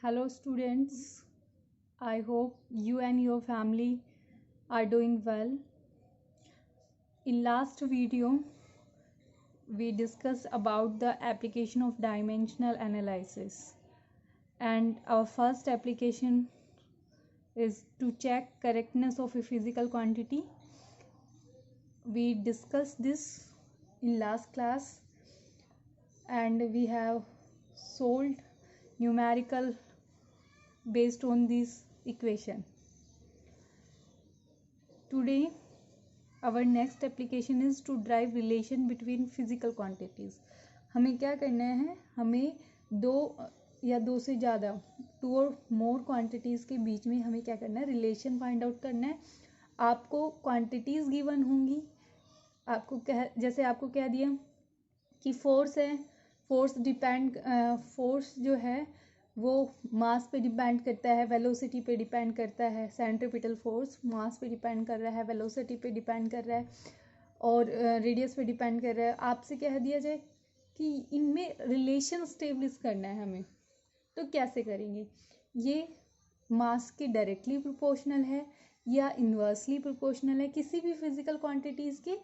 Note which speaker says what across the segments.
Speaker 1: Hello students, I hope you and your family are doing well. In last video, we discussed about the application of dimensional analysis, and our first application is to check correctness of a physical quantity. We discussed this in last class and we have solved numerical based on this equation. Today our next application is to derive relation between physical quantities. हमें क्या करना है, हमें दो या दो से ज़्यादा टू और मोर क्वांटिटीज़ के बीच में हमें क्या करना है, रिलेशन फाइंड आउट करना है. आपको क्वांटिटीज़ गिवन होंगी, आपको जैसे आपको कह दिया कि फोर्स है, फोर्स जो है वो मास पे डिपेंड करता है, वेलोसिटी पे डिपेंड करता है. सेंट्रीपिटल फोर्स मास पे डिपेंड कर रहा है, वेलोसिटी पे डिपेंड कर रहा है और रेडियस पे डिपेंड कर रहा है. आपसे कह दिया जाए कि इनमें रिलेशन स्टेब्लिश करना है हमें, तो कैसे करेंगे? ये मास के डायरेक्टली प्रोपोर्शनल है या इन्वर्सली प्रोपोर्शनल है. किसी भी फिजिकल क्वांटिटीज़ के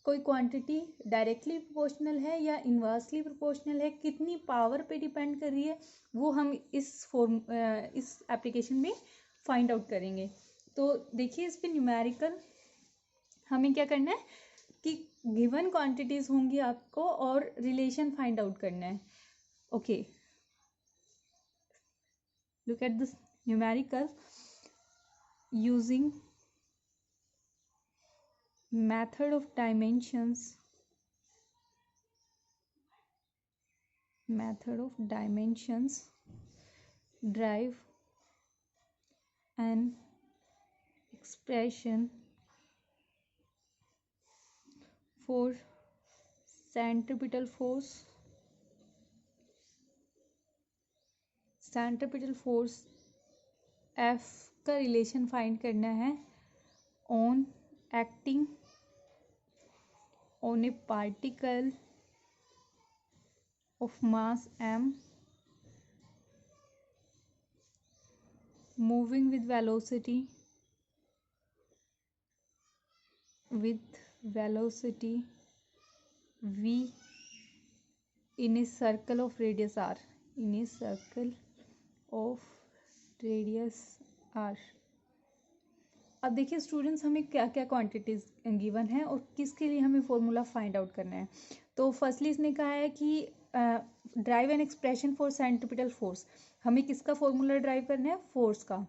Speaker 1: कोई क्वांटिटी डायरेक्टली प्रोपोर्शनल है या इन्वर्सली प्रोपोर्शनल है, कितनी पावर पे डिपेंड कर रही है, वो हम इस एप्लीकेशन में फाइंड आउट करेंगे. तो देखिए इस पे न्यूमेरिकल हमें क्या करना है कि गिवन क्वांटिटीज़ होंगी आपको और रिलेशन फाइंड आउट करना है. Okay, look at this numerical using method of dimensions derive an expression for centripetal force F का रिलेशन फाइंड करना है on acting on A particle of mass m moving with velocity v in a circle of radius r. अब देखिए students, हमें क्या क्या quantities given है और किसके लिए हमें फॉर्मूला फाइंड आउट करना है. तो फर्स्टली इसने कहा है कि drive an expression for centripetal force. हमें किसका फॉर्मूला ड्राइव करना है? फोर्स का,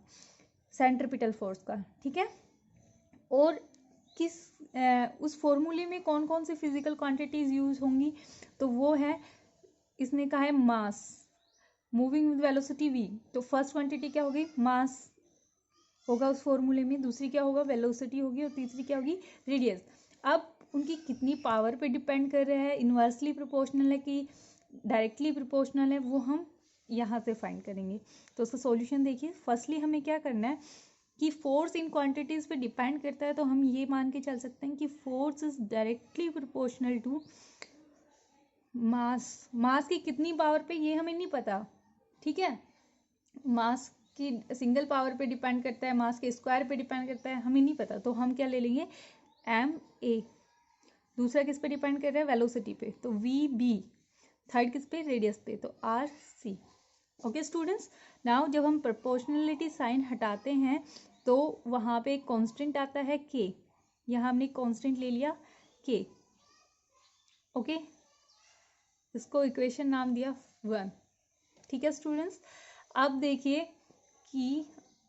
Speaker 1: सेंट्रीपिटल फोर्स का. ठीक है, और उस फॉर्मूले में कौन कौन सी फिजिकल क्वांटिटीज़ यूज होंगी? तो वो है, इसने कहा है मास मूविंग विद वेलोसिटी v. तो फर्स्ट क्वांटिटी क्या होगी? मास होगा उस फॉर्मूले में, दूसरी क्या होगा? वेलोसिटी होगी, और तीसरी क्या होगी? रेडियस. अब उनकी कितनी पावर पे डिपेंड कर रहा है, इन्वर्सली प्रोपोर्शनल है कि डायरेक्टली प्रोपोर्शनल है, वो हम यहाँ से फाइंड करेंगे. तो उसका सॉल्यूशन देखिए. फर्स्टली हमें क्या करना है कि फोर्स इन क्वांटिटीज़ पे डिपेंड करता है, तो हम ये मान के चल सकते हैं कि force is directly proportional to mass. Mass की कितनी पावर पे ये हमें नहीं पता. ठीक है, मास की सिंगल पावर पे डिपेंड करता है, मास के स्क्वायर पे डिपेंड करता है, हमें नहीं पता. तो हम क्या ले लेंगे? ma. दूसरा किस पे डिपेंड कर रहा है? वेलोसिटी पे, तो vb. थर्ड किस पे? रेडियस पे, तो rc. ओके स्टूडेंट्स, नाउ जब हम प्रोपोर्शनलिटी साइन हटाते हैं तो वहाँ पे एक कांस्टेंट आता है k. यहाँ हमने कांस्टेंट ले लिया k. ओके, इसको इक्वेशन नाम दिया 1. ठीक है स्टूडेंट्स, अब देखिए कि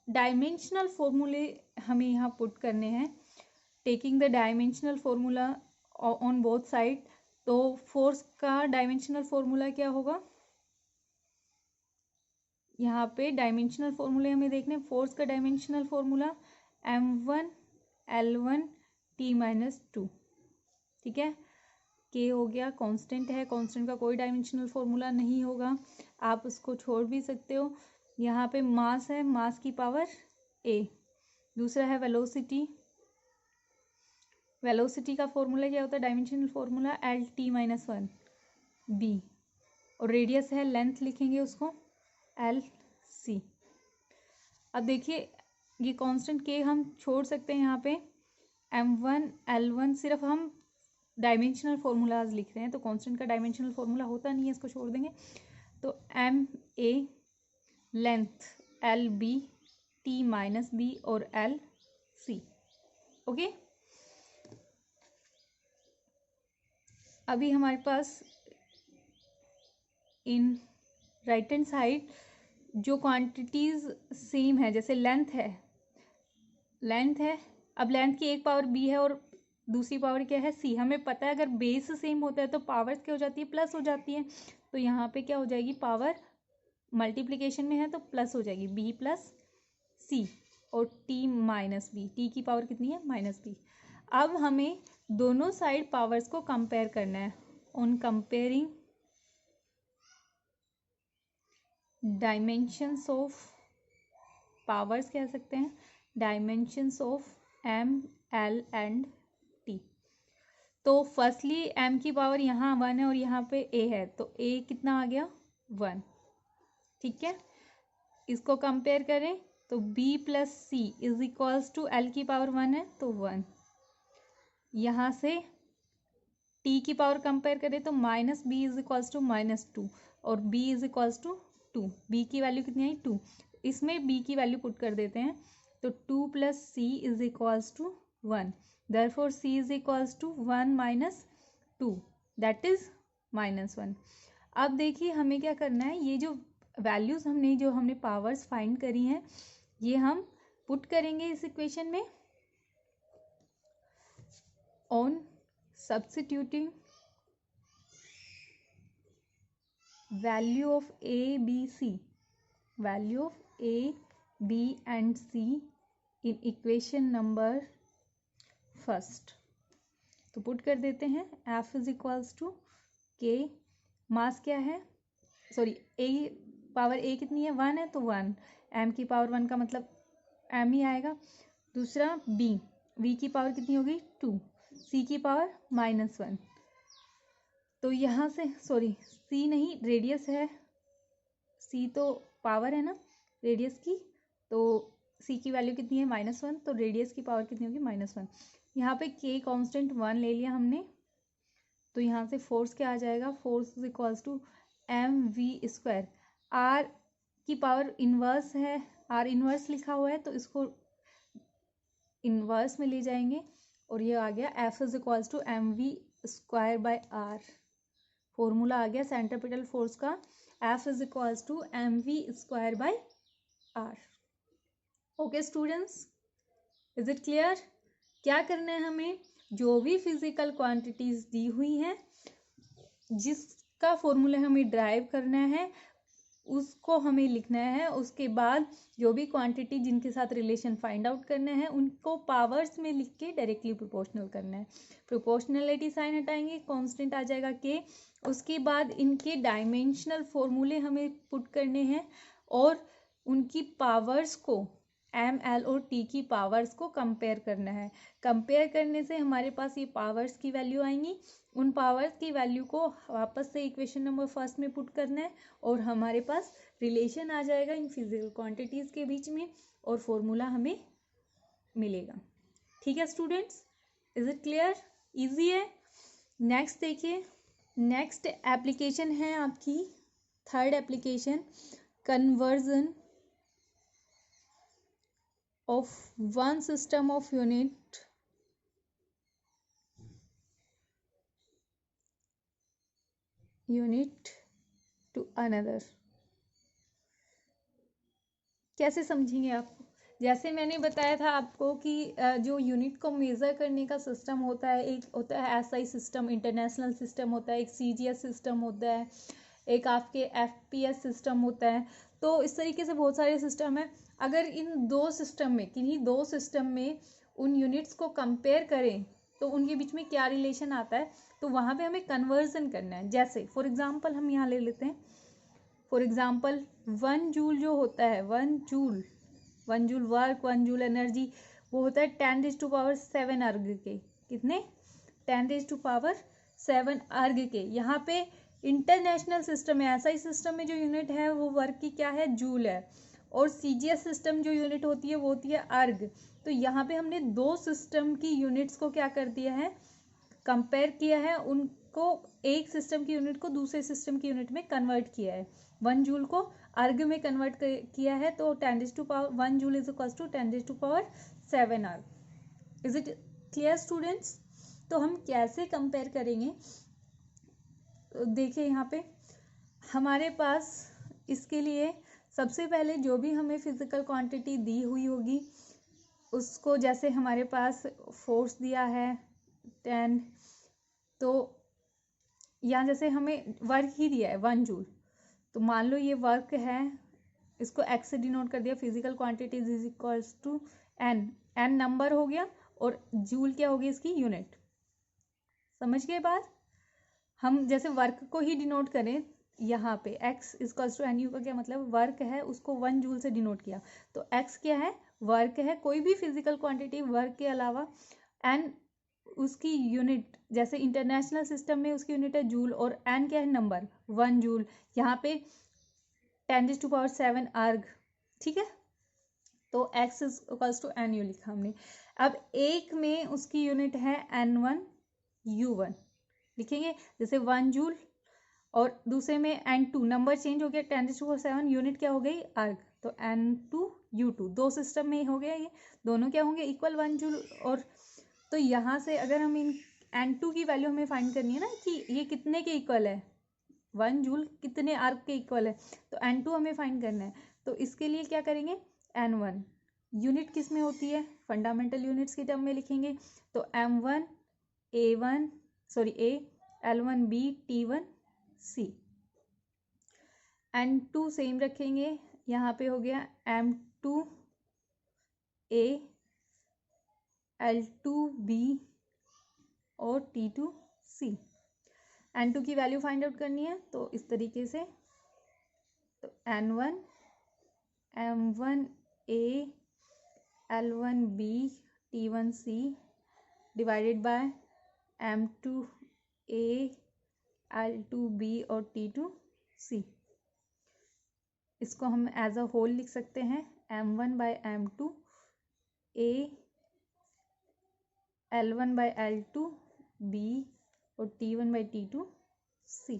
Speaker 1: डायमेंशनल फॉर्मूले हमें यहाँ पुट करने हैं, taking the dimensional formula on both side. तो फोर्स का डायमेंशनल फॉर्मूला क्या होगा? यहाँ पे डायमेंशनल फॉर्मूले हमें देखने. फोर्स का डायमेंशनल फॉर्मूला m1L1T-2. ठीक है, k हो गया, कांस्टेंट है, कांस्टेंट का कोई डायमेंशनल फॉर्मूला नहीं होगा, आप उसको छोड़ भी सकते हो. यहाँ पे मास है, मास की पावर a. दूसरा है वेलोसिटी. वेलोसिटी का फॉर्मूला क्या होता है? Dimensional formula LT-1b. और रेडियस है, लेंथ लिखेंगे उसको LC. सी। अब देखिए ये कांस्टेंट के हम छोड़ सकते हैं यहाँ पे, m1 l1 सिर्फ हम डायमेंशनल फॉर्मूलाज लिख रहे हैं, तो कांस्टेंट का डायमेंशनल फॉर्मूला होता नहीं है, इसको छोड़ देंगे। तो M A length L B T minus B और एल सी। ओके, अभी हमारे पास इन राइट हैंड साइड जो क्वांटिटीज सेम है, जैसे लेंथ है, अब लेंथ की एक पावर बी है और दूसरी पावर क्या है सी। हमें पता है अगर बेस सेम होता है तो पावर्स क्या हो जाती है, प्लस हो जाती है। तो यहाँ पे क्या हो जाएगी, पावर मल्टीप्लिकेशन में है तो प्लस हो जाएगी, बी प्लस सी और टी माइनस बी, टी की पावर कितनी है, माइनस बी। अब हमें दोनों साइड पावर्स को कंपेयर करना है। On comparing dimensions of powers कह सकते हैं, dimensions of M L and T. तो फर्स्टली एम की पावर यहाँ 1 है और यहाँ पे ए है, तो ए कितना आ गया 1। ठीक है, इसको कंपेयर करें तो b plus C is equals to L की पावर 1 है तो 1। यहाँ से t की पावर कंपेयर करें तो minus B is equals to minus 2 और b is equals to 2। b की वैल्यू कितनी आई 2, इसमें b की वैल्यू पुट कर देते हैं तो 2 plus C is equals to 1। Therefore c is equals to 1 minus 2 that is minus 1। अब देखिए हमें क्या करना है, ये जो वैल्यूज हमने पावर्स फाइंड करी हैं ये हम पुट करेंगे इस इक्वेशन में। On substituting value of A B C, value of A B and C in equation number first, तो पुट कर देते हैं एफ इज इक्वल्स टू के, मास क्या है, सॉरी ए पावर ए कितनी है 1 है तो 1, एम की पावर 1 का मतलब एम ही आएगा। दूसरा बी की पावर कितनी होगी 2, सी की पावर -1। तो यहाँ से सॉरी सी नहीं रेडियस है, सी तो पावर है ना रेडियस की, तो सी की वैल्यू कितनी है -1, तो रेडियस की पावर कितनी होगी -1। यहाँ पे के कांस्टेंट 1 ले लिया हमने, तो यहाँ से फोर्स क्या आ जाएगा, force is equals to M V square. R की पावर इन्वर्स है, आर इन्वर्स लिखा हुआ है तो इसको इन्वर्स में ले जाएंगे और ये आ गया F is equals to M V square by R. Formula आ गया सेंट्रीपिटल फोर्स का, F is equals to M V square by R. Okay students, is it clear? क्या करना है हमें, जो भी फिजिकल क्वांटिटीज दी हुई हैं जिसका फॉर्मूला हमें ड्राइव करना है उसको हमें लिखना है। उसके बाद जो भी क्वांटिटी जिनके साथ रिलेशन फाइंड आउट करना है उनको पावर्स में लिख के डायरेक्टली प्रोपोर्शनल करना है। प्रोपोर्शनलिटी साइन हटाएंगे, कांस्टेंट आ जाएगा के। उसके बाद इनके डायमेंशनल फॉर्मूले हमें पुट करने हैं और उनकी पावर्स को एम एल और टी की पावर्स को कंपेयर करना है। कंपेयर करने से हमारे पास ये पावर्स की वैल्यू आएंगी, उन पावर्स की वैल्यू को वापस से इक्वेशन नंबर फर्स्ट में पुट करना है और हमारे पास रिलेशन आ जाएगा इन फिजिकल क्वांटिटीज़ के बीच में और फॉर्मूला हमें मिलेगा। ठीक है students, is it clear? Easy है। नेक्स्ट देखिए, नेक्स्ट एप्लीकेशन है आपकी third application, conversion of one system of unit to another। कैसे समझेंगे आप? जैसे मैंने बताया था आपको कि जो यूनिट को मेज़र करने का सिस्टम होता है, एक होता है एसआई सिस्टम, इंटरनेशनल सिस्टम होता है, एक सीजीएस सिस्टम होता है, एक आपके एफपीएस सिस्टम होता है। तो इस तरीके से बहुत सारे सिस्टम है। अगर इन दो सिस्टम में, किन्हीं दो सिस्टम में उन यूनिट्स को कंपेयर करें तो उनके बीच में क्या रिलेशन आता है, तो वहाँ पे हमें कन्वर्जन करना है। जैसे फॉर एग्जांपल हम यहाँ ले लेते हैं, फॉर एग्जांपल 1 जूल जो होता है, 1 जूल वर्क, 1 जूल एनर्जी, वो होता है 10⁻7 अर्ग के। कितने? 10⁻7 अर्ग के। यहाँ पे इंटरनेशनल सिस्टम है, ऐसा ही सिस्टम में जो यूनिट है वो वर्क की क्या है, जूल है। और सीजीएस सिस्टम जो यूनिट होती है वो होती है अर्ग। तो यहाँ पे हमने दो सिस्टम की यूनिट्स को क्या कर दिया है, कंपेयर किया है, उनको एक सिस्टम की यूनिट को दूसरे सिस्टम की यूनिट में कन्वर्ट किया है। 1 जूल को अर्ग में कन्वर्ट किया है, तो 10⁻1 जूल इज इक्वल टू 10⁻7 अर्ग। Is it clear students? तो हम कैसे कंपेयर करेंगे, देखिए यहाँ पे हमारे पास इसके लिए सबसे पहले जो भी हमें फिजिकल क्वांटिटी दी हुई होगी उसको, जैसे हमारे पास फोर्स दिया है 10, तो यहाँ जैसे हमें वर्क ही दिया है 1 जूल, तो मान लो ये वर्क है, इसको एक्स से डिनोट कर दिया, physical quantity is equals to N, N number हो गया और जूल क्या होगी इसकी यूनिट। समझ गए बात? हम जैसे वर्क को ही डिनोट करें, यहाँ पे x equals to N U का क्या मतलब, वर्क है उसको 1 जूल से डिनोट किया, तो x क्या है, वर्क है, कोई भी फिजिकल क्वांटिटी वर्क के अलावा, एन उसकी यूनिट, जैसे इंटरनेशनल सिस्टम में उसकी यूनिट है जूल और एन क्या है नंबर 1 जूल, यहाँ पे 10⁻7 अर्ग, ठीक है। तो x equals to N U लिखा हमने। अब एक में उसकी यूनिट है n1 u1 लिखेंगे, जैसे 1 जूल, और दूसरे में n2, नंबर चेंज हो गया, 10⁻7 यूनिट क्या हो गई अर्ग, तो n2 u2, दो सिस्टम में हो गया, ये दोनों क्या होंगे इक्वल 1 जूल। और तो यहाँ से अगर हम इन n2 की वैल्यू हमें फाइंड करनी है ना कि ये कितने के इक्वल है, 1 जूल कितने अर्ग के इक्वल है, तो n2 हमें फाइंड करना है। तो इसके लिए क्या करेंगे, n1 यूनिट किस में होती है, फंडामेंटल यूनिट्स की टर्म में लिखेंगे, तो m1 a1 sorry a l1b t1 c, n2 same रखेंगे, यहाँ पे हो गया m2 a l2b और t2 c। n2 की वैल्यू फाइंड आउट करनी है, तो इस तरीके से, तो n1 m1 a l1b t1 c divided by m2 a l2b और t2 c। इसको हम एज अ होल लिख सकते हैं, m1 bye m2 a l1 bye l2 b और t1 बाय t2 c।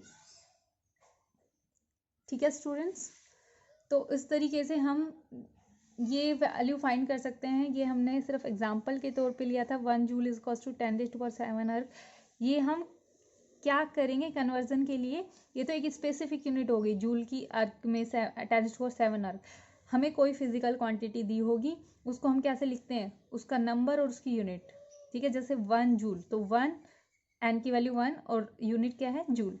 Speaker 1: ठीक है स्टूडेंट्स, तो इस तरीके से हम ये वैल्यू फाइंड कर सकते हैं। ये हमने सिर्फ एग्जांपल के तौर पे लिया था, 1 जूल इज इक्वल्स टू 10⁻7 अर्ग। ये हम क्या करेंगे कन्वर्जन के लिए, ये तो एक स्पेसिफिक यूनिट हो गई जूल की अर्ग में 10⁻7 अर्ग। हमें कोई फिजिकल क्वांटिटी दी होगी, उसको हम कैसे लिखते हैं, उसका नंबर और उसकी यूनिट, ठीक है। जैसे 1 जूल, तो 1 एन की वैल्यू 1 और यूनिट क्या है जूल।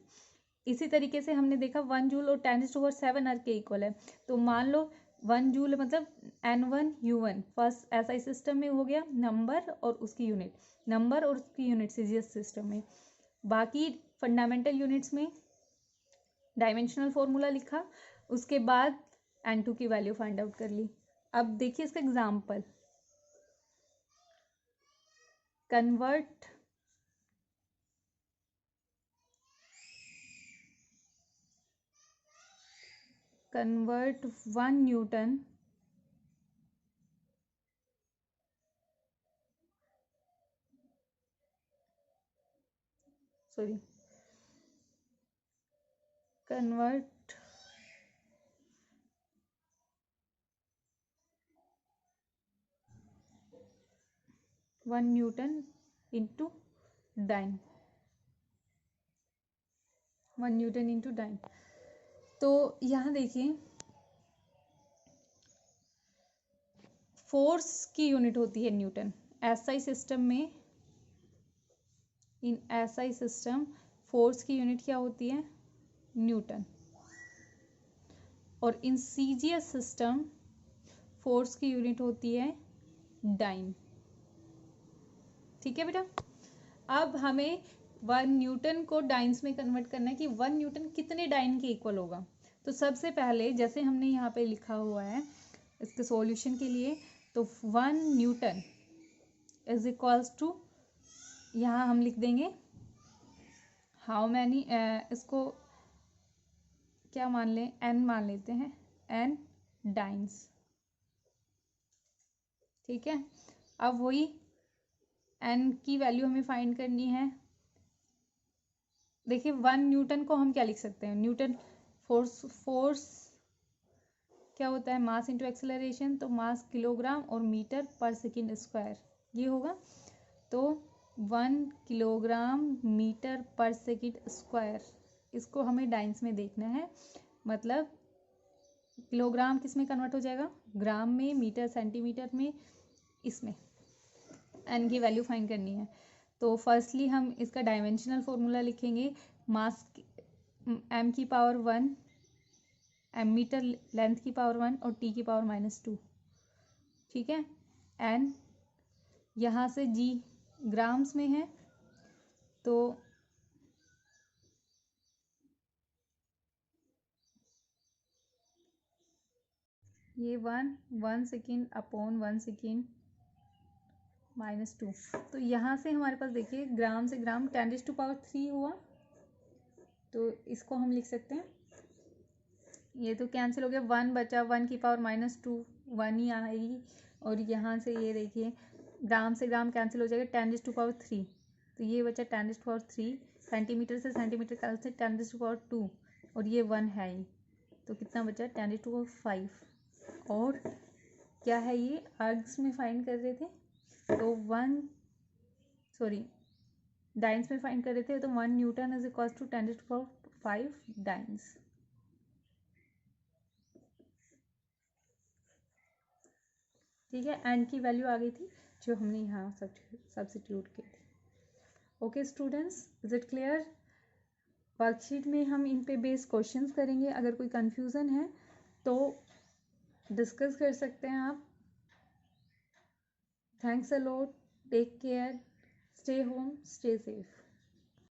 Speaker 1: इसी तरीके से हमने देखा 1 जूल और 10⁻7 अर्ग के इक्वल है, तो मान लो 1 जूल मतलब n1 u1, first SI system में हो गया नंबर और उसकी यूनिट, नंबर और उसकी यूनिट सीजीएस सिस्टम में। बाकी फंडामेंटल यूनिट्स में डायमेंशनल फॉर्मूला लिखा, उसके बाद n2 की वैल्यू फाइंड आउट कर ली। अब देखिए इसका example, convert convert 1 Newton convert 1 Newton into dyne, 1 Newton into dyne। तो यहाँ देखिए फोर्स की यूनिट होती है न्यूटन, एसआई सिस्टम में, इन एसआई सिस्टम फोर्स की यूनिट क्या होती है न्यूटन, और इन सीजीएस सिस्टम फोर्स की यूनिट होती है डाइन। ठीक है बेटा, अब हमें 1 न्यूटन को डाइन्स में कन्वर्ट करना है कि 1 न्यूटन कितने डाइन के इक्वल होगा। तो सबसे पहले जैसे हमने यहाँ पे लिखा हुआ है इसके सॉल्यूशन के लिए, तो 1 न्यूटन इज इक्वल्स टू, यहाँ हम लिख देंगे हाउ मैनी, इसको क्या मान लें, n मान लेते हैं, n डाइन्स। ठीक है, अब वही एन की वैल्यू हमें फाइंड करनी है। देखिए 1 न्यूटन को हम क्या लिख सकते हैं, न्यूटन फोर्स क्या होता है, मास इंटू एक्सेलरेशन, तो मास किलोग्राम और मीटर पर सेकेंड स्क्वायर ये होगा। तो 1 किलोग्राम मीटर पर सेकेंड स्क्वायर, इसको हमें डाइन्स में देखना है। मतलब किलोग्राम किस में कन्वर्ट हो जाएगा, ग्राम में, मीटर सेंटीमीटर में, इसमें एन की वैल्यू फाइंड करनी है। तो फर्स्टली हम इसका डायमेंशनल फॉर्मूला लिखेंगे, मास एम की पावर 1, एम मीटर लेंथ की पावर 1 और टी की पावर -2। ठीक है, एन यहाँ से जी ग्राम्स में है, तो ये 1 सेकेंड अपॉन 1 सेकेंड -2। तो यहाँ से हमारे पास देखिए ग्राम से ग्राम 10⁻³ हुआ, तो इसको हम लिख सकते हैं, ये तो कैंसिल हो गया, 1 बचा, 1 की पावर -2 1 ही आएगी। और यहाँ से ये देखिए ग्राम से ग्राम कैंसिल हो जाएगा, 10⁻3, तो ये बचा 10⁻3, सेंटीमीटर से सेंटीमीटर कैंसिल 10⁻2, और ये 1 है ही, तो कितना बचा 10⁻5। और क्या है ये अर्ग्स में फाइंड कर रहे थे, तो डाइन्स में फाइंड कर रहे थे, तो 1 newton is equal to 10⁻5 dynes. ठीक है, एन की वैल्यू आ गई थी जो हमने यहाँ सब्स्टिट्यूट की थी। Okay students, is it clear? Worksheet में हम इन पे बेस्ड क्वेश्चंस करेंगे, अगर कोई कंफ्यूजन है तो डिस्कस कर सकते हैं आप। Thanks a lot, take care, stay home, stay safe.